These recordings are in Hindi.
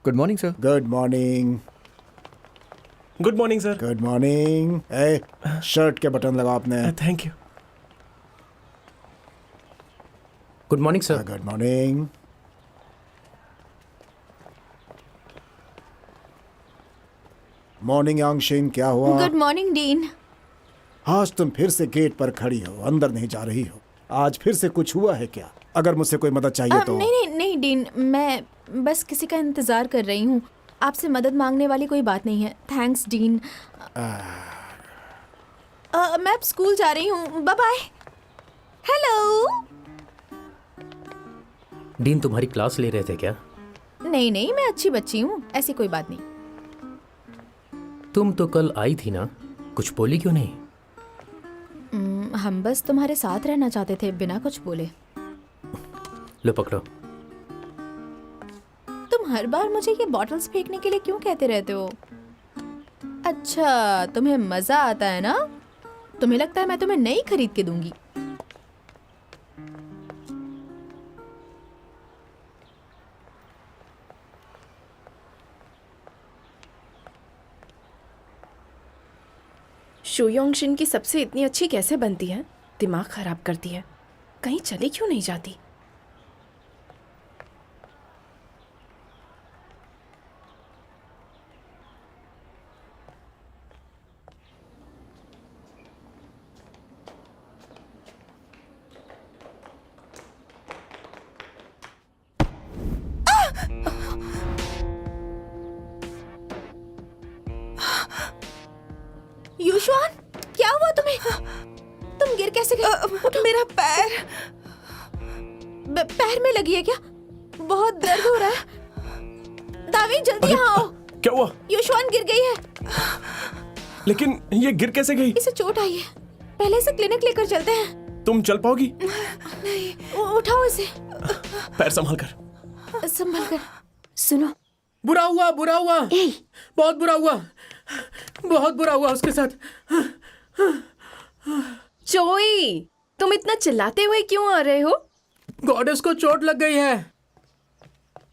Good morning sir. Good morning. Good morning sir. Good morning. ए, शर्ट के बटन लगा आपने। Thank you. Good morning sir. Good morning. Morning Yangshin, क्या हुआ? Good morning dean. आज तुम फिर से गेट पर खड़ी हो, अंदर नहीं जा रही हो। आज फिर से कुछ हुआ है क्या? अगर मुझसे कोई मदद चाहिए तो। नहीं नहीं नहीं डीन, मैं बस किसी का इंतज़ार कर रही हूँ। आपसे मदद मांगने वाली कोई बात नहीं है। Thanks Dean. मैं अब स्कूल जा रही हूँ। Bye bye. हेलो। डीन तुम्हारी क्लास ले रहे थे क्या? नहीं नहीं, मैं अच्छी बच्ची हूँ, ऐसी कोई बात नहीं। तुम तो कल आई थी ना, कुछ बोली क्यों नहीं? हम बस तुम्हारे साथ रहना चाहते थे, बिना कुछ बोले। लो पकड़ो। तुम हर बार मुझे ये बॉटल्स फेंकने के लिए क्यों कहते रहते हो? अच्छा, तुम्हें मजा आता है ना? तुम्हें लगता है मैं तुम्हें नई खरीद के दूंगी? शू योंगशिन की सबसे इतनी अच्छी कैसे बनती है? दिमाग खराब करती है। कहीं चली क्यों नहीं जाती? युशवान, क्या हुआ तुम्हें? तुम गिर कैसे गए? मेरा पैर। पैर में लगी है क्या? बहुत दर्द हो रहा है। दावी जल्दी यहाँ आओ। क्या हुआ? युशवान गिर गई है। लेकिन ये गिर कैसे गई? इसे चोट आई है। पहले इसे क्लिनिक लेकर चलते हैं। तुम चल पाओगी? नहीं, उठाओ इसे। पैर संभाल कर। संभल कर। सुनो, बुरा हुआ, बुरा हुआ, बहुत बुरा हुआ, बहुत बुरा हुआ उसके साथ। चोई, तुम इतना चिल्लाते हुए क्यों आ रहे हो? गॉडेस को चोट लग गई है।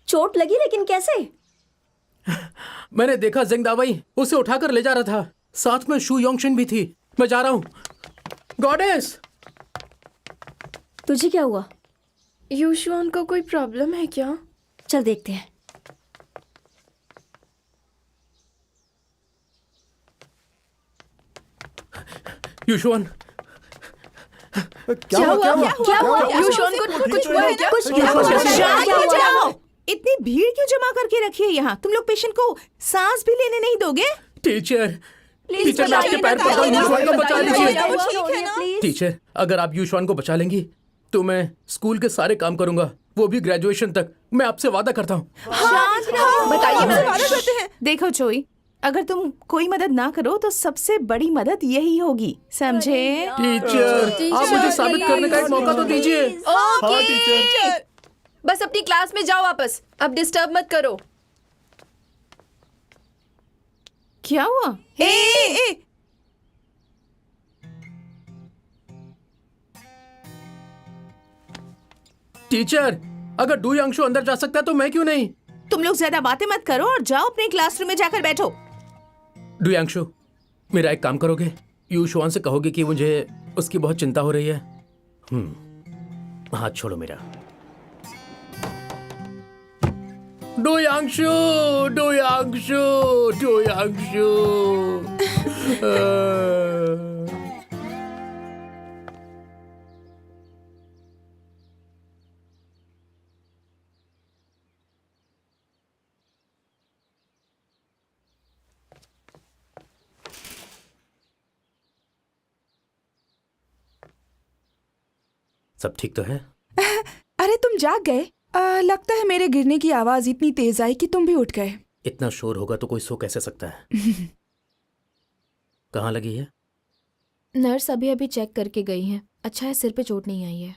चोट लगी, लेकिन कैसे? मैंने देखा जिंगदावई उसे उठाकर ले जा रहा था, साथ में शू योंगशिन भी थी। मैं जा रहा हूँ। गॉडेस, तुझे क्या हुआ? युशवान को कोई प्रॉब्लम है क्या? चल देखते हैं। युशवान, क्या हुआ? क्या हुआ? युशवान को कुछ हुआ है क्या? कुछ क्या हुआ? शांत क्या हो हुआ? जाओ। इतनी भीड़ क्यों जमा करके रखी है यहाँ? तुम लोग पेशेंट को सांस भी लेने नहीं दोगे? टीचर, टीचर मैं आपके पैर पड़ता हूँ, युशवान को बचा लीजिए। टीचर, अगर आप युशवान को बचा लेंगी तो मैं स्कूल के सारे काम करूंगा, वो भी ग्रेजुएशन तक। मैं आपसे वादा करता हूँ। बताइए ना। देखो चोई, अगर तुम कोई मदद ना करो तो सबसे बड़ी मदद यही होगी, समझे? टीचर, आप मुझे साबित करने का एक मौका तो दीजिए। हाँ टीचर। बस अपनी क्लास में जाओ वापस। अब डिस्टर्ब मत करो। क्या हुआ? ए, टीचर, अगर डू यांगशु अंदर जा सकता है तो मैं क्यों नहीं? तुम लोग ज्यादा बातें मत करो और जाओ अपने क्लासरूम में जाकर बैठो। डू यांगशु, मेरा एक काम करोगे? युशवान से कहोगे कि मुझे उसकी बहुत चिंता हो रही है। हाथ छोड़ो मेरा। Du Yangshu, Du Yangshu, Du Yangshu. सब ठीक तो है? अरे तुम जाग गए? लगता है मेरे गिरने की आवाज इतनी तेज आई कि तुम भी उठ गए। इतना शोर होगा तो कोई सो कैसे सकता है? कहाँ लगी है? नर्स अभी अभी चेक करके गई हैं। अच्छा है सिर पे चोट नहीं आई है।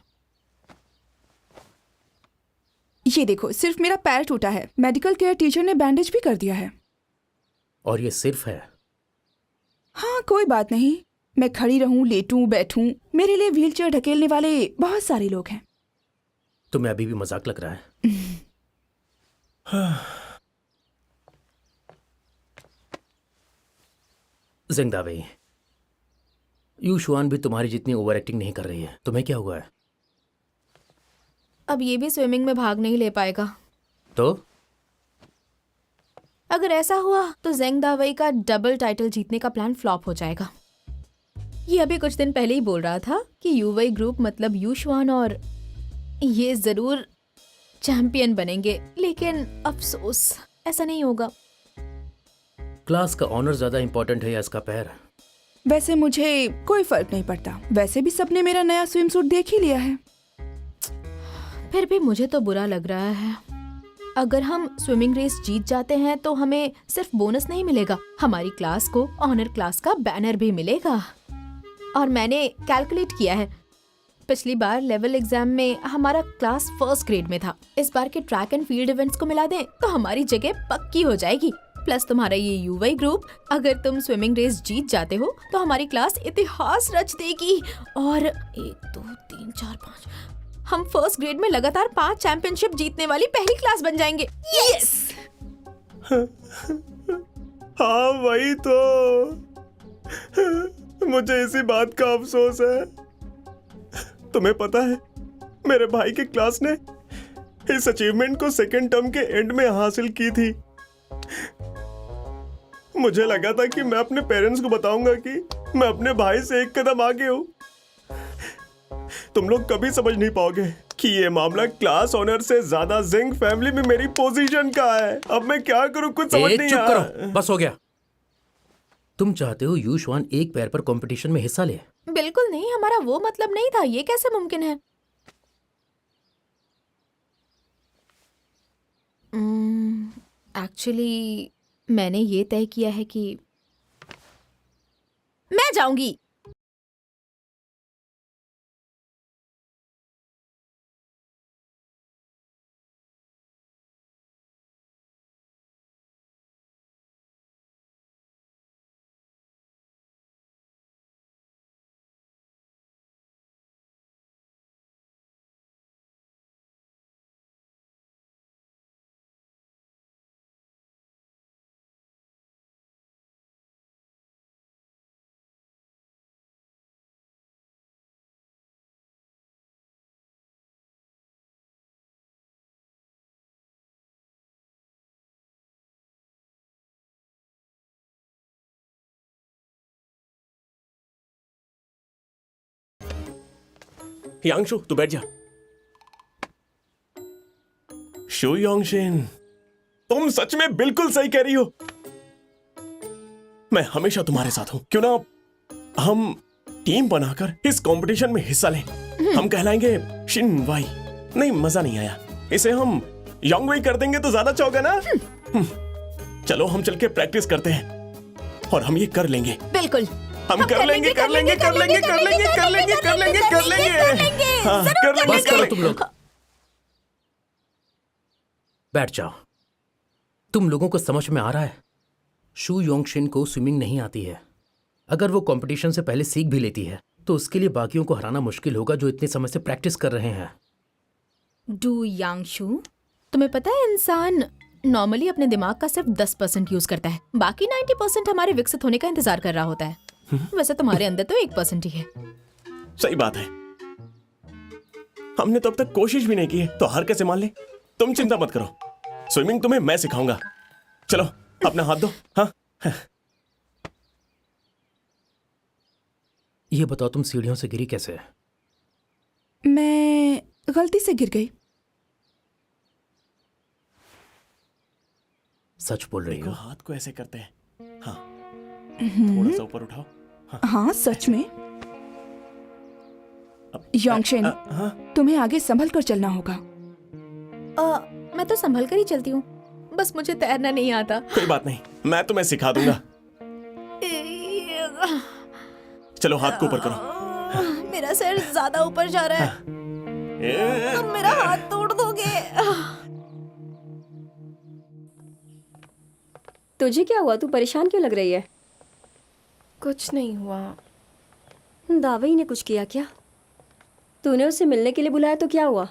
ये देखो, सिर्फ मेरा पैर टूटा है। मेडिकल केयर टीचर ने बैंडेज भी कर दिया है। और ये सिर्फ है? हाँ, कोई बात नहीं। मैं खड़ी रहूं, लेटूं, बैठूं, मेरे लिए व्हीलचेयर ढकेलने वाले बहुत सारे लोग हैं। तुम्हें अभी भी मजाक लग रहा है? जिंगदावेई, यू शुआन भी तुम्हारी जितनी ओवर एक्टिंग नहीं कर रही है। तुम्हें क्या हुआ है? अब ये भी स्विमिंग में भाग नहीं ले पाएगा। तो अगर ऐसा हुआ तो जेंग दावई का डबल टाइटल जीतने का प्लान फ्लॉप हो जाएगा। ये अभी कुछ दिन पहले ही बोल रहा था कि यूवई ग्रुप मतलब यू शुआन और ये जरूर चैंपियन बनेंगे, लेकिन अफसोस ऐसा नहीं होगा। क्लास का ऑनर ज्यादा इंपॉर्टेंट है या इसका पैर? वैसे मुझे कोई फर्क नहीं पड़ता, वैसे भी सबने मेरा नया स्विम सूट देख ही लिया है। फिर भी मुझे तो बुरा लग रहा है। अगर हम स्विमिंग रेस जीत जाते हैं तो हमें सिर्फ बोनस नहीं मिलेगा, हमारी क्लास को ऑनर क्लास का बैनर भी मिलेगा। और मैंने कैलकुलेट किया है, पिछली बार लेवल एग्जाम में हमारा क्लास फर्स्ट ग्रेड में था। इस बार के ट्रैक एंड फील्ड इवेंट्स को मिला दें तो हमारी जगह पक्की हो जाएगी। प्लस तुम्हारा ये यूवई ग्रुप, अगर तुम स्विमिंग रेस जीत जाते हो तो हमारी क्लास इतिहास रच देगी। और 1 2 3 4 5 हम फर्स्ट ग्रेड में लगातार 5 चैंपियनशिप जीतने वाली पहली क्लास बन जाएंगे। यस! हाँ वही तो, मुझे इसी बात का अफसोस है। तुम्हें पता है, मेरे भाई की क्लास ने इस अचीवमेंट को सेकेंड टर्म के एंड में हासिल की थी। मुझे लगा था कि मैं अपने पेरेंट्स को बताऊंगा कि मैं अपने भाई से एक कदम आगे हूं। तुम लोग कभी समझ नहीं पाओगे कि ये मामला क्लास ऑनर से ज्यादा जिंग फैमिली में मेरी पोजीशन का है। अब मैं क्या करूं, कुछ समझ नहीं चुप आ रहा। करो, बस हो गया। तुम चाहते हो यू शुआन एक पैर पर कंपटीशन में हिस्सा ले? बिल्कुल नहीं, हमारा वो मतलब नहीं था। ये कैसे मुमकिन है? एक्चुअली मैंने ये तय किया है कि मैं जाऊंगी। यांगशु, तू बैठ जा। शो योंगशिन, तुम सच में बिल्कुल सही कह रही हो। मैं हमेशा तुम्हारे साथ हूं। क्यों ना हम टीम बनाकर इस कंपटीशन में हिस्सा लें। हम कहलाएंगे शिन वाई। नहीं, मजा नहीं आया। इसे हम योंग वाई कर देंगे तो ज्यादा अच्छा होगा ना। चलो हम चल के प्रैक्टिस करते हैं और हम ये कर लेंगे। बिल्कुल, हम कर लेंगे, कर लेंगे, कर लेंगे, कर लेंगे, कर लेंगे, कर लेंगे, कर लेंगे। हाँ, कर लेंगे, बस कर करो लेंगे। तुम लोग, बैठ जाओ। तुम लोगों को समझ में आ रहा है, शू योंगशिन को स्विमिंग नहीं आती है। अगर वो कंपटीशन से पहले सीख भी लेती है तो उसके लिए बाकियों को हराना मुश्किल होगा जो इतने समय से प्रैक्टिस कर रहे हैं। डू यांगशु, तुम्हें पता है इंसान नॉर्मली अपने दिमाग का सिर्फ 10% यूज करता है, बाकी 90% हमारे विकसित होने का इंतजार कर रहा होता है। वैसे तुम्हारे अंदर तो 1% ही है। सही बात है, हमने तो अब तक कोशिश भी नहीं की है, तो हार कैसे मान ले। तुम चिंता मत करो, स्विमिंग तुम्हें मैं सिखाऊंगा। चलो अपना हाथ दो। हाँ, ये बताओ, तुम सीढ़ियों से गिरी कैसे? मैं गलती से गिर गई। सच बोल रही देखो हो? हाथ को ऐसे करते हैं। हाँ, थोड़ा सा ऊपर उठाओ। हाँ सच में। योंगशिन, हाँ, तुम्हें आगे संभल कर चलना होगा। मैं तो संभल कर ही चलती हूँ, बस मुझे तैरना नहीं आता। कोई बात नहीं, मैं तुम्हें सिखा दूंगा। चलो हाथ को ऊपर करो। मेरा सिर ज्यादा ऊपर जा रहा है, तुम मेरा हाथ तोड़ दोगे। तुझे क्या हुआ? तू परेशान क्यों लग रही है? कुछ नहीं हुआ। दावई ने कुछ किया क्या? तूने उसे मिलने के लिए बुलाया तो क्या हुआ?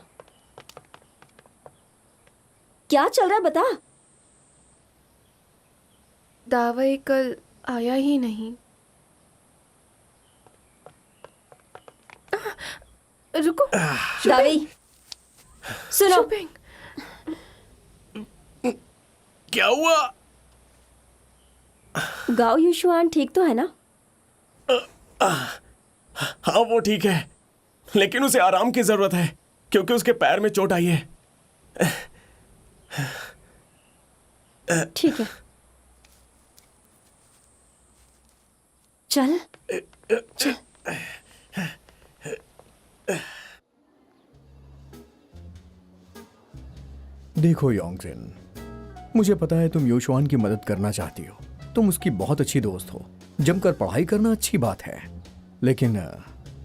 क्या चल रहा है बता। दावई कल आया ही नहीं। रुको। दावी सुनो, शुपिंग, क्या हुआ? गाओ यूशुआन ठीक तो है ना? हाँ वो ठीक है, लेकिन उसे आराम की जरूरत है क्योंकि उसके पैर में चोट आई है। ठीक है, चल। देखो योंगजिन, मुझे पता है तुम यूशुआन की मदद करना चाहती हो, तुम उसकी बहुत अच्छी दोस्त हो। जमकर पढ़ाई करना अच्छी बात है, लेकिन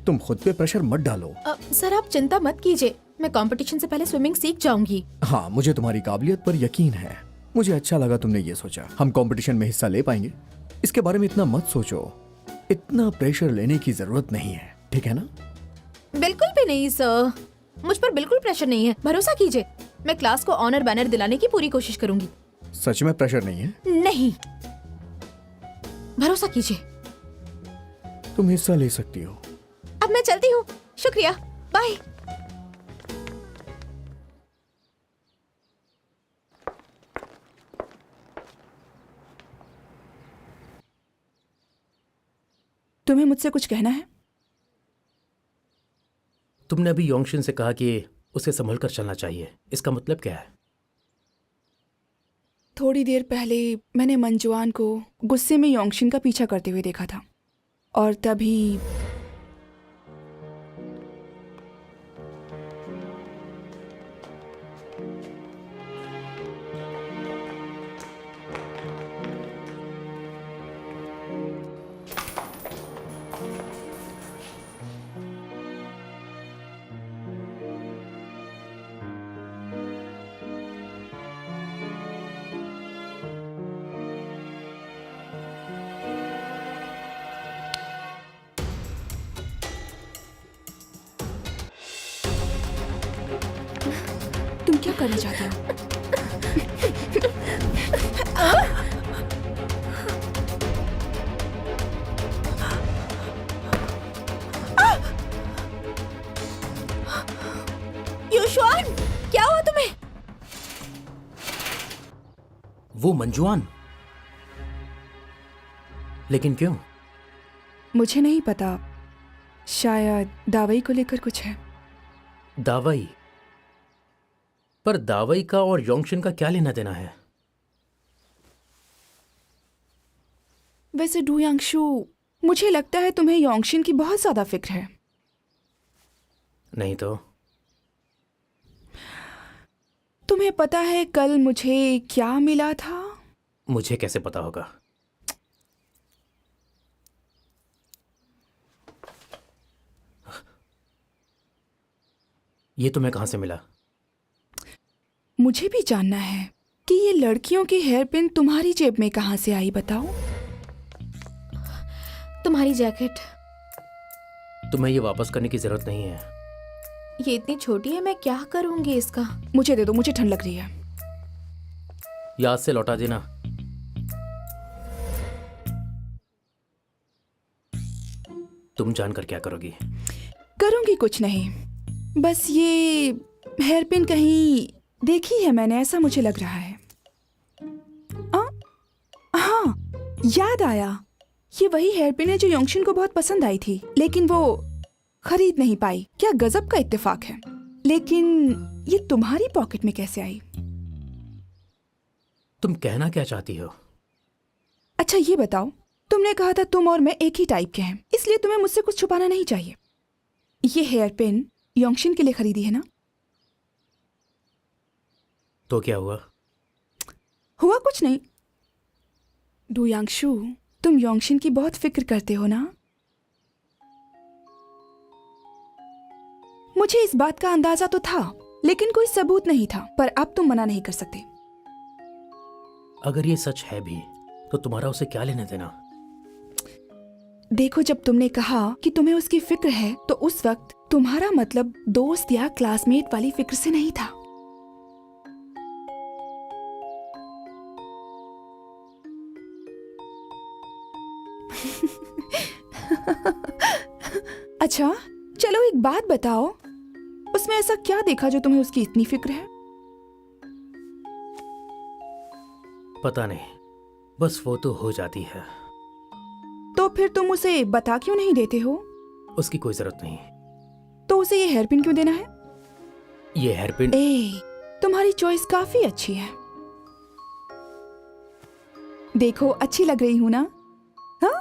तुम खुद पे प्रेशर मत डालो। सर आप चिंता मत कीजिए, मैं कंपटीशन से पहले स्विमिंग सीख जाऊंगी। हाँ, मुझे तुम्हारी काबिलियत पर यकीन है। मुझे अच्छा लगा तुमने ये सोचा। हम कंपटीशन में हिस्सा ले पाएंगे, इसके बारे में इतना मत सोचो। इतना प्रेशर लेने की जरूरत नहीं है, ठीक है ना? बिल्कुल भी नहीं सर, मुझ पर बिल्कुल प्रेशर नहीं है, भरोसा कीजिए। मैं क्लास को ऑनर बैनर दिलाने की पूरी कोशिश करूंगी। सच में प्रेशर नहीं है? नहीं, भरोसा कीजिए। तुम हिस्सा ले सकती हो। अब मैं चलती हूँ, शुक्रिया, बाय। तुम्हें मुझसे कुछ कहना है? तुमने अभी योंगशिन से कहा कि उसे संभल कर चलना चाहिए, इसका मतलब क्या है? थोड़ी देर पहले मैंने मंजुआन को गुस्से में योंगशिन का पीछा करते हुए देखा था, और तभी तुम क्या करना चाहते हो? यूशुआन, क्या हुआ तुम्हें? वो मंजुआन? लेकिन क्यों? मुझे नहीं पता, शायद दावई को लेकर कुछ है। दावई? पर दावई का और योंगशिन का क्या लेना देना है? वैसे डू यांगशु, मुझे लगता है तुम्हें योंगशिन की बहुत ज्यादा फिक्र है। नहीं तो? तुम्हें पता है कल मुझे क्या मिला था? मुझे कैसे पता होगा? ये तुम्हें कहां से मिला? मुझे भी जानना है कि ये लड़कियों की हेयर पिन तुम्हारी जेब में कहां से आई, बताओ। तुम्हारी जैकेट। तुम्हें ये वापस करने की जरूरत नहीं है। ये इतनी छोटी है, मैं क्या करूंगी इसका? मुझे दे दो, मुझे ठंड लग रही है। याद से लौटा देना। तुम जानकर क्या करोगी? करूंगी कुछ नहीं, बस ये हेयर पिन कहीं देखी है मैंने, ऐसा मुझे लग रहा है। हाँ, याद आया, ये वही हेयर पिन है जो योंगशिन को बहुत पसंद आई थी, लेकिन वो खरीद नहीं पाई। क्या गजब का इत्तेफाक है। लेकिन ये तुम्हारी पॉकेट में कैसे आई? तुम कहना क्या चाहती हो? अच्छा ये बताओ, तुमने कहा था तुम और मैं एक ही टाइप के हैं, इसलिए तुम्हें मुझसे कुछ छुपाना नहीं चाहिए। ये हेयर पिन योंगशिन के लिए खरीदी है ना? तो क्या हुआ? हुआ कुछ नहीं। डू यांगशु, तुम योंगशिन की बहुत फिक्र करते हो ना? मुझे इस बात का अंदाजा तो था, लेकिन कोई सबूत नहीं था, पर अब तुम मना नहीं कर सकते। अगर ये सच है भी तो तुम्हारा उसे क्या लेने देना? देखो, जब तुमने कहा कि तुम्हें उसकी फिक्र है, तो उस वक्त तुम्हारा मतलब दोस्त या क्लासमेट वाली फिक्र से नहीं था। अच्छा चलो एक बात बताओ, उसमें ऐसा क्या देखा जो तुम्हें उसकी इतनी फिक्र है? पता नहीं, बस वो तो हो जाती है। तो फिर तुम उसे बता क्यों नहीं देते हो? उसकी कोई जरूरत नहीं। तो उसे ये हेयरपिन क्यों देना है? ये हेयरपिन तुम्हारी चॉइस काफी अच्छी है। देखो, अच्छी लग रही हूं ना? हाँ?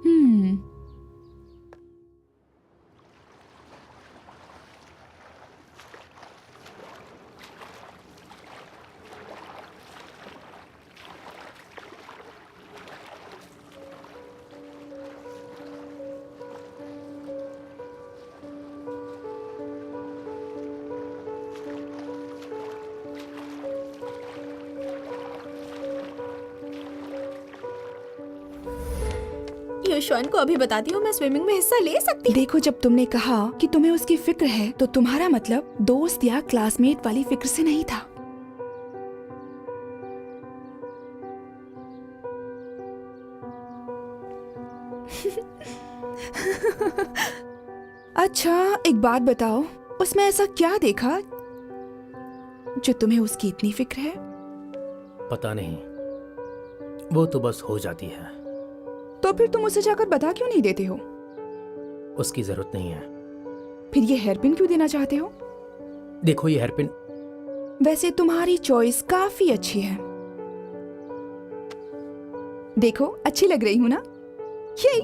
हम्म। युशवान को अभी बताती हूँ मैं स्विमिंग में हिस्सा ले सकती देखो, जब तुमने कहा कि तुम्हें उसकी फिक्र है तो तुम्हारा मतलब दोस्त या क्लासमेट वाली फिक्र से नहीं था। अच्छा, एक बात बताओ, उसमें ऐसा क्या देखा जो तुम्हें उसकी इतनी फिक्र है? पता नहीं, वो तो बस हो जाती है। तो फिर तुम उसे जाकर बता क्यों नहीं देते हो? उसकी जरूरत नहीं है। फिर ये हेयरपिन क्यों देना चाहते हो? देखो, ये हेयरपिन वैसे तुम्हारी चॉइस काफी अच्छी है। देखो, अच्छी लग रही हूं ना? यही।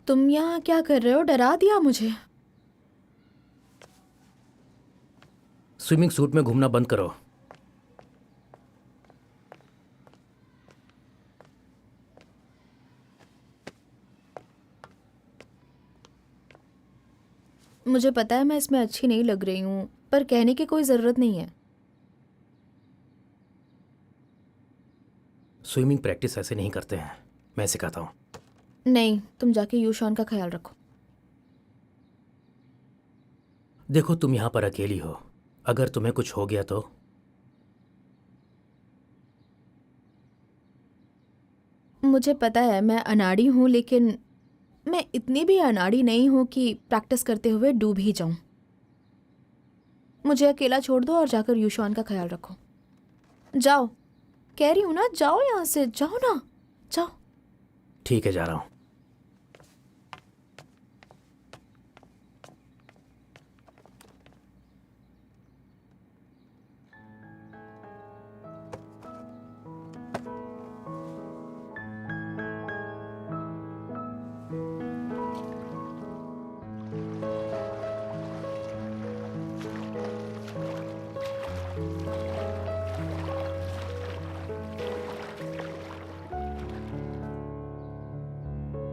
तुम यहाँ क्या कर रहे हो? डरा दिया मुझे। स्विमिंग सूट में घूमना बंद करो। मुझे पता है मैं इसमें अच्छी नहीं लग रही हूँ, पर कहने की कोई जरूरत नहीं है। स्विमिंग प्रैक्टिस ऐसे नहीं करते हैं, मैं सिखाता हूँ। नहीं, तुम जाके युशवान का ख्याल रखो। देखो, तुम यहाँ पर अकेली हो, अगर तुम्हें कुछ हो गया तो? मुझे पता है मैं अनाड़ी हूँ, लेकिन मैं इतनी भी अनाड़ी नहीं हूँ कि प्रैक्टिस करते हुए डूब ही जाऊं। मुझे अकेला छोड़ दो और जाकर युशवान का ख्याल रखो। जाओ, कह रही हूँ ना, जाओ यहाँ से, जाओ ना, जाओ। ठीक है, जा रहा हूँ।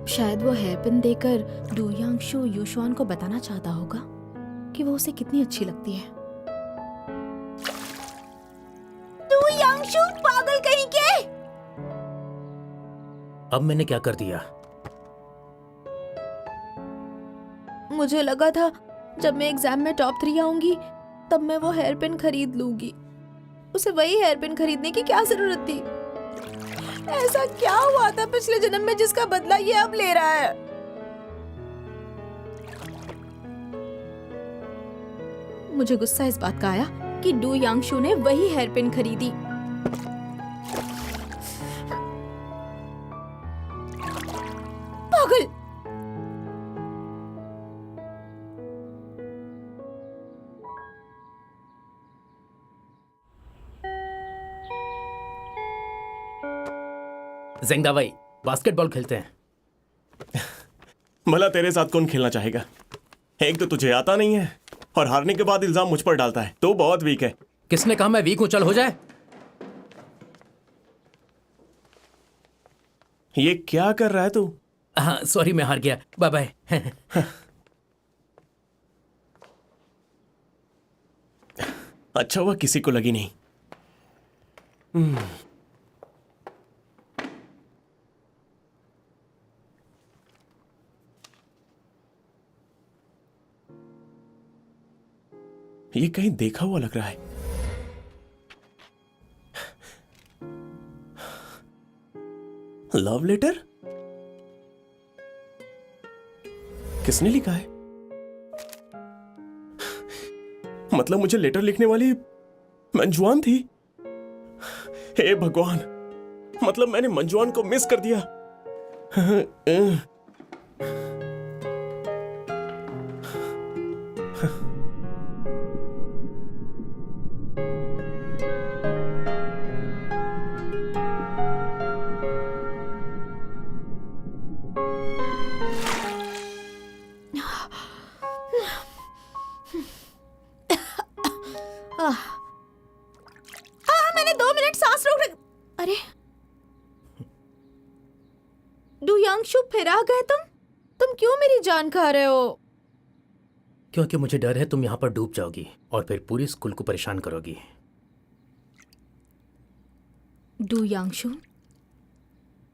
शायद वो हेयरपिन देकर डू यांगशु युशवान को बताना चाहता होगा कि वो उसे कितनी अच्छी लगती है। डू यांगशु, पागल कहीं के! अब मैंने क्या कर दिया? मुझे लगा था जब मैं एग्जाम में टॉप 3 आऊंगी तब मैं वो हेयरपिन खरीद लूंगी। उसे वही हेयरपिन खरीदने की क्या जरूरत थी? ऐसा क्या हुआ था पिछले जन्म में जिसका बदला ये अब ले रहा है? मुझे गुस्सा इस बात का आया कि डू यांगशु ने वही हेयरपिन खरीदी। पागल! ज़ेंगदा भाई, बास्केटबॉल खेलते हैं। भला तेरे साथ कौन खेलना चाहेगा? एक तो तुझे आता नहीं है और हारने के बाद इल्जाम मुझ पर डालता है। तो बहुत वीक है। किसने कहा मैं वीक हूं? चल हो जाए। ये क्या कर रहा है तू? हाँ सॉरी, मैं हार गया, बाय बाय। अच्छा हुआ किसी को लगी नहीं। ये कहीं देखा हुआ लग रहा है। Love letter? किसने लिखा है? मतलब मुझे लेटर लिखने वाली मंजुआन थी। हे भगवान, मतलब मैंने मंजुआन को मिस कर दिया। मैंने 2 मिनट सांस रोक रख। अरे डू यांगशु, फिर आ गए तुम क्यों मेरी जान खा रहे हो? क्योंकि मुझे डर है तुम यहाँ पर डूब जाओगी और फिर पूरी स्कूल को परेशान करोगी। डू यांगशु,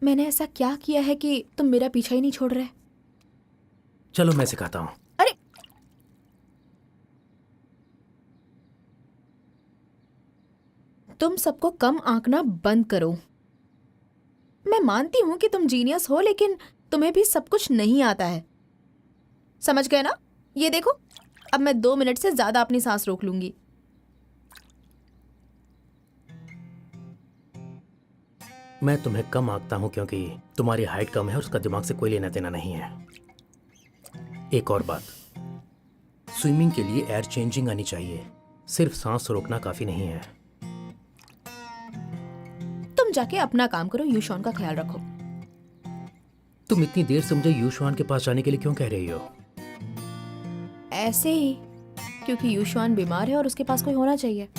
मैंने ऐसा क्या किया है कि तुम मेरा पीछा ही नहीं छोड़ रहे? चलो मैं सिखाता हूँ। अरे तुम सबको कम आंकना बंद करो। मैं मानती हूं कि तुम जीनियस हो, लेकिन तुम्हें भी सब कुछ नहीं आता है, समझ गए ना? ये देखो, अब मैं 2 मिनट से ज्यादा अपनी सांस रोक लूंगी। मैं तुम्हें कम आंकता हूं क्योंकि तुम्हारी हाइट कम है और उसका दिमाग से कोई लेना देना नहीं है। एक और बात, स्विमिंग के लिए एयर चेंजिंग आनी चाहिए, सिर्फ सांस रोकना काफी नहीं है। तुम जाके अपना काम करो, यूशॉन का ख्याल रखो। तुम इतनी देर से मुझे यूशुआन के पास जाने के लिए क्यों कह रही हो? ऐसे ही, क्योंकि यूशुआन बीमार है और उसके पास कोई होना चाहिए।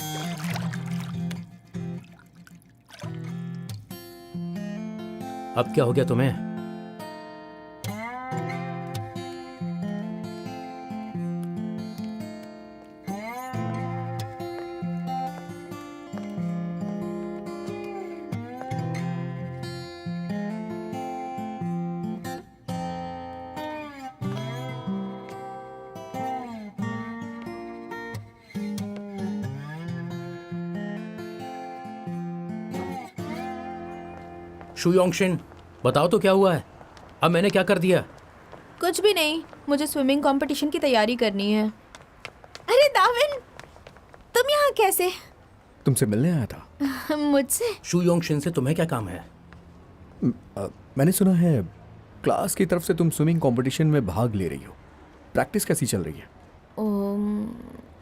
अब क्या हो गया तुम्हें? शु योंगशिन, बताओ तो क्या हुआ है? अब मैंने क्या कर दिया? कुछ भी नहीं, मुझे स्विमिंग कंपटीशन की तैयारी करनी है। अरे दाविन, तुम यहाँ कैसे? तुमसे मिलने आया था। मुझसे? शु योंगशिन से तुम्हें क्या काम है? मैंने सुना है क्लास की तरफ से तुम स्विमिंग कंपटीशन में भाग ले रही हो। प्रैक्टिस कैसी चल रही है?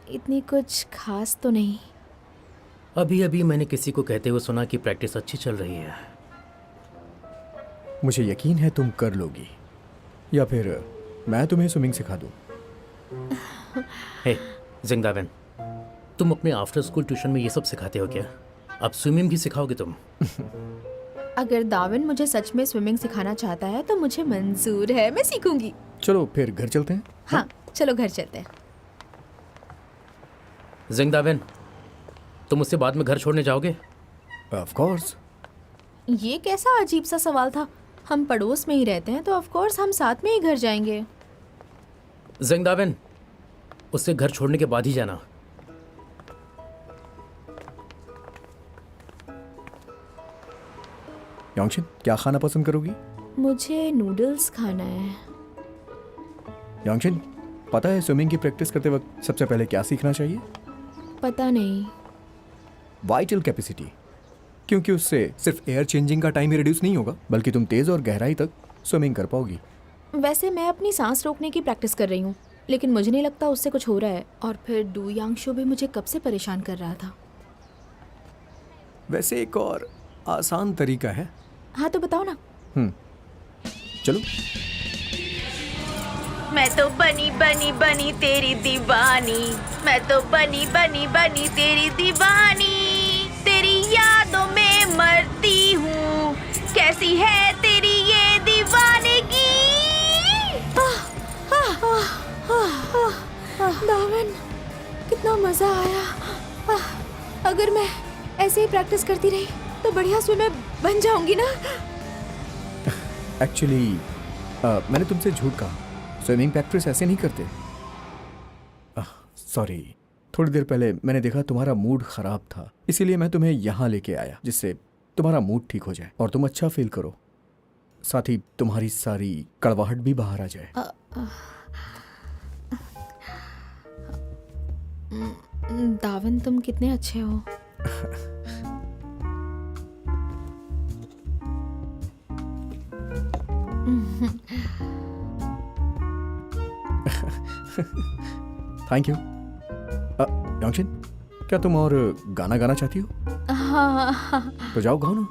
इतनी कुछ खास तो नहीं। अभी अभी मैंने किसी को कहते हुए सुना कि प्रैक्टिस अच्छी चल रही है। मुझे यकीन है तुम कर लोगी, या फिर मैं तुम्हें स्विमिंग सिखा दूं। हे जिंगदावेन, तुम अपने आफ्टर स्कूल ट्यूशन में ये सब सिखाते हो क्या? अब स्विमिंग भी सिखाओगे तुम? अगर दाविन मुझे सच में स्विमिंग सिखाना चाहता है तो मुझे मंजूर है, मैं सीखूंगी। चलो फिर घर चलते हैं। हाँ चलो घर चलते हैं। जिंगदावेन, तुम मुझसे बाद में घर छोड़ने जाओगे? Of course. ये कैसा अजीब सा सवाल था? हम पड़ोस में ही रहते हैं तो ऑफ कोर्स हम साथ में ही घर जाएंगे। जिंगदावेन, उससे घर छोड़ने के बाद ही जाना। योंगशिन, क्या खाना पसंद करोगी? मुझे नूडल्स खाना है। योंगशिन, पता है स्विमिंग की प्रैक्टिस करते वक्त सबसे पहले क्या सीखना चाहिए? पता नहीं। वाइटल कैपेसिटी, क्योंकि उससे सिर्फ एयर चेंजिंग का टाइम ही रिड्यूस नहीं होगा, बल्कि तुम तेज और गहराई तक स्विमिंग कर पाओगी। वैसे मैं अपनी सांस रोकने की प्रैक्टिस कर रही हूँ, लेकिन मुझे नहीं लगता उससे कुछ हो रहा है। और फिर डू यांगशु भी मुझे कब से परेशान कर रहा था। वैसे एक और आसान तरीका है। हाँ तो बताओ ना। चलो। मैं तो बनी बनी बनी तेरी दीवानी, मैं तो बनी बनी बनी तेरी दीवानी, तेरी यादों में मरती हूँ, कैसी है तेरी ऐसे ही प्रैक्टिस करती रही तो बढ़िया स्विमर बन जाऊंगी ना। एक्चुअली मैंने तुमसे झूठ कहा, स्विमिंग प्रैक्टिस ऐसे नहीं करते। सॉरी, थोड़ी देर पहले मैंने देखा तुम्हारा मूड खराब था, इसीलिए मैं तुम्हें यहाँ लेके आया जिससे तुम्हारा मूड ठीक हो जाए और तुम अच्छा फील करो, साथ ही तुम्हारी सारी कड़वाहट भी बाहर आ जाए। दावन, तुम कितने अच्छे हो। Thank you. योंगशिन, क्या तुम और गाना गाना चाहती हो? हाँ। तो जाओ गाओ ना।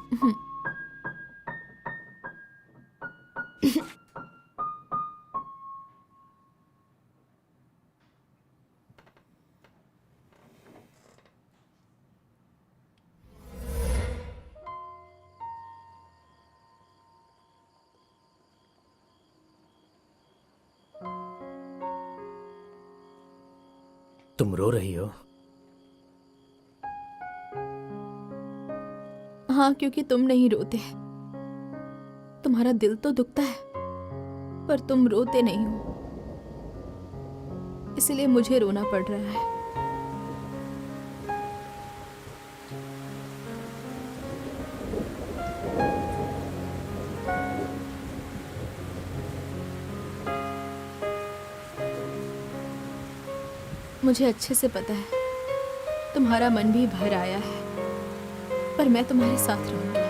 तुम रो रही हो? हाँ, क्योंकि तुम नहीं रोते। तुम्हारा दिल तो दुखता है पर तुम रोते नहीं हो, इसलिए मुझे रोना पड़ रहा है। मुझे अच्छे से पता है तुम्हारा मन भी भर आया है, पर मैं तुम्हारे साथ रहूंगी।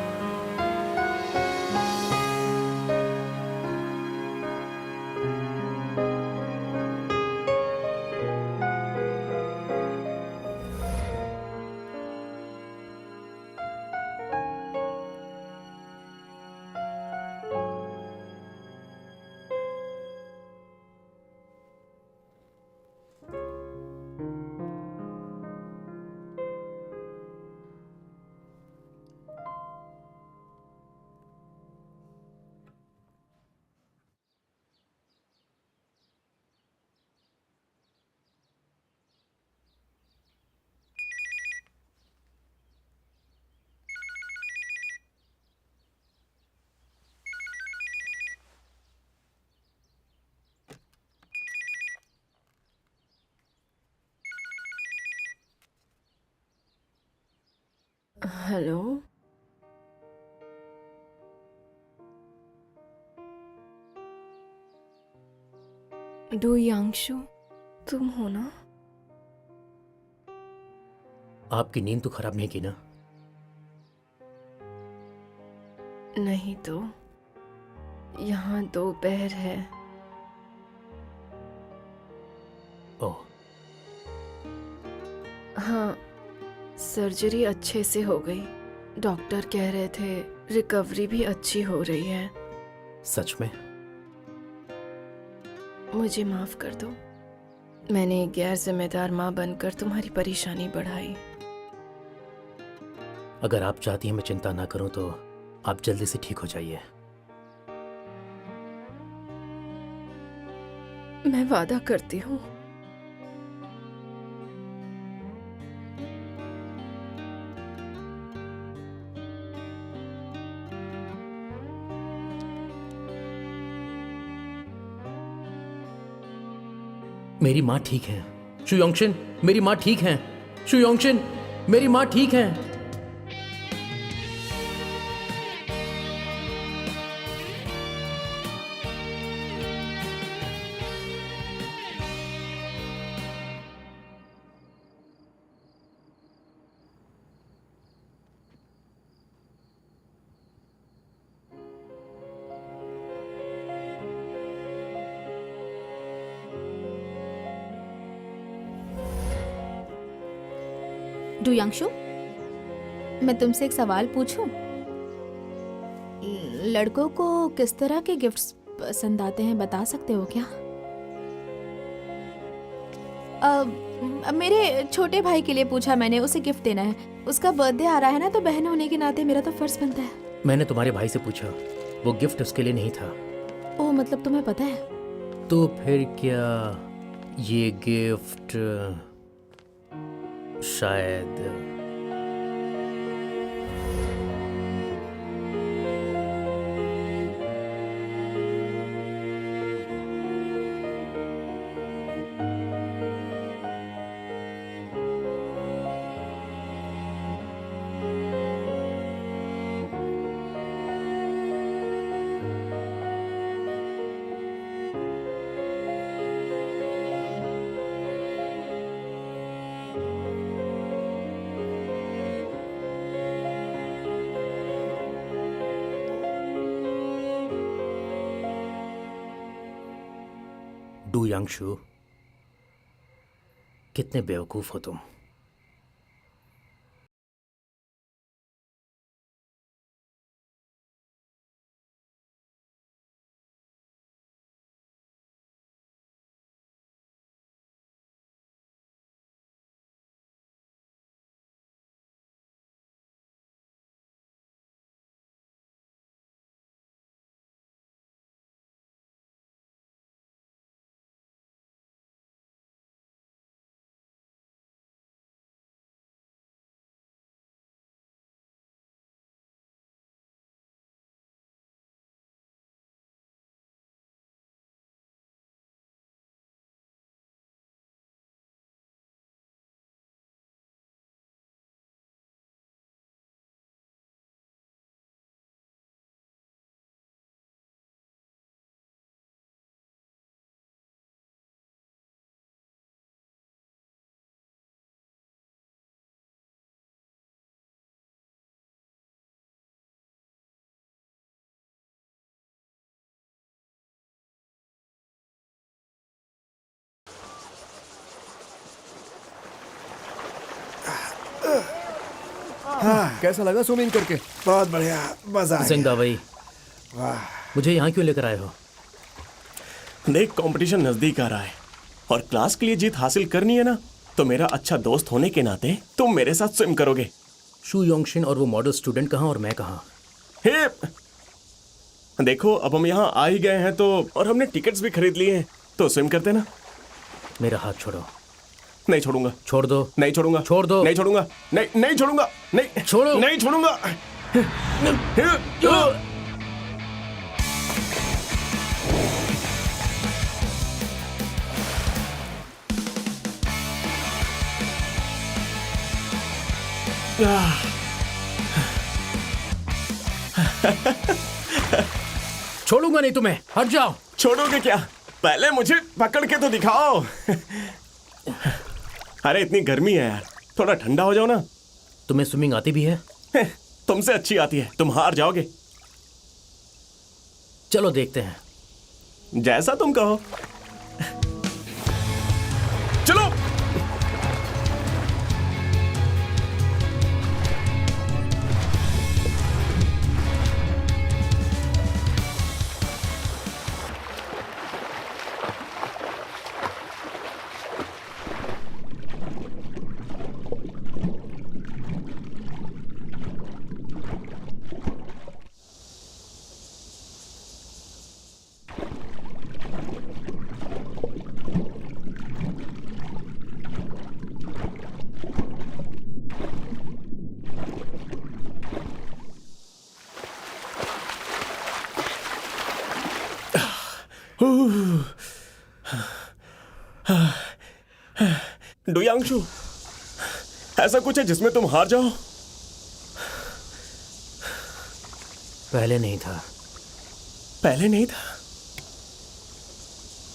हेलो, डू यांगशु, तुम हो ना? आपकी नींद तो खराब नहीं की ना? नहीं तो, यहाँ दोपहर है। ओह, हाँ, सर्जरी अच्छे से हो गई। डॉक्टर कह रहे थे रिकवरी भी अच्छी हो रही है। सच में? मुझे माफ कर दो, मैंने एक गैर जिम्मेदार माँ बनकर तुम्हारी परेशानी बढ़ाई। अगर आप चाहती हैं मैं चिंता ना करूं तो आप जल्दी से ठीक हो जाइए। मैं वादा करती हूँ। मेरी माँ ठीक है शु योंगशिन, मेरी माँ ठीक है शु योंगशिन, मेरी माँ ठीक है। डू यांगशु, मैं तुमसे एक सवाल पूछूं? लड़कों को किस तरह के गिफ्ट्स पसंद आते हैं, बता सकते हो क्या? मेरे छोटे भाई के लिए पूछा मैंने, उसे गिफ्ट देना है। उसका बर्थडे आ रहा है ना, तो बहन होने के नाते मेरा तो फर्ज बनता है। मैंने तुम्हारे भाई से पूछा, वो गिफ्ट उसके लिए नहीं था। ओह, मतलब तुम्हें पता है? तो फिर क्या ये गिफ्ट शायद डू यांगशु, कितने बेवकूफ हो तुम। कैसा लगा स्विमिंग करके? बहुत बढ़िया, मजा आ जिंग गया। दावई, वाह, मुझे यहाँ क्यों लेकर आए हो? देख, कंपटीशन नजदीक आ रहा है और क्लास के लिए जीत हासिल करनी है ना, तो मेरा अच्छा दोस्त होने के नाते तुम मेरे साथ स्विम करोगे। शू योंगशिन और वो मॉडल स्टूडेंट कहाँ और मैं कहाँ? हे, देखो अब हम यहाँ आ ही गए हैं तो, और हमने टिकट्स भी खरीद लिए हैं, तो स्विम करते ना। मेरा हाथ छोड़ो। नहीं छोड़ूंगा। छोड़ दो। नहीं छोड़ूंगा। छोड़ दो। नहीं छोड़ूंगा। नहीं छोड़ूंगा। नहीं छोड़ो। नहीं छोड़ूंगा। छोड़ूंगा नहीं तुम्हें, हट जाओ। छोड़ोगे क्या? पहले मुझे पकड़ के तो दिखाओ। अरे इतनी गर्मी है यार, थोड़ा ठंडा हो जाओ ना। तुम्हें स्विमिंग आती भी है? तुमसे अच्छी आती है, तुम हार जाओगे। चलो देखते हैं। जैसा तुम कहो। चलो। डुयांगशु, ऐसा कुछ है जिसमें तुम हार जाओ? पहले नहीं था। पहले नहीं था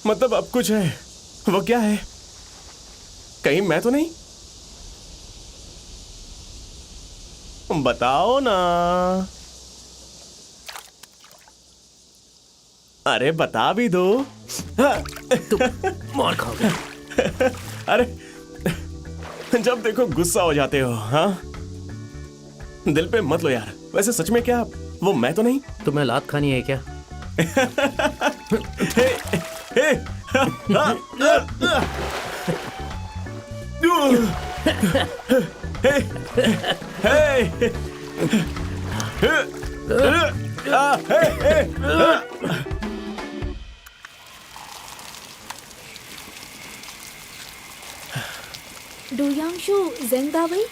मतलब अब कुछ है। वो क्या है? कहीं मैं तो नहीं? बताओ ना। अरे बता भी दो। तुम मार खाओगे। अरे जब देखो गुस्सा हो जाते हो। हाँ, दिल पे मत लो यार। वैसे सच में क्या वो मैं तो नहीं? तुम्हें लात खानी है क्या? डुयांगशु, ज़ेंग दावई,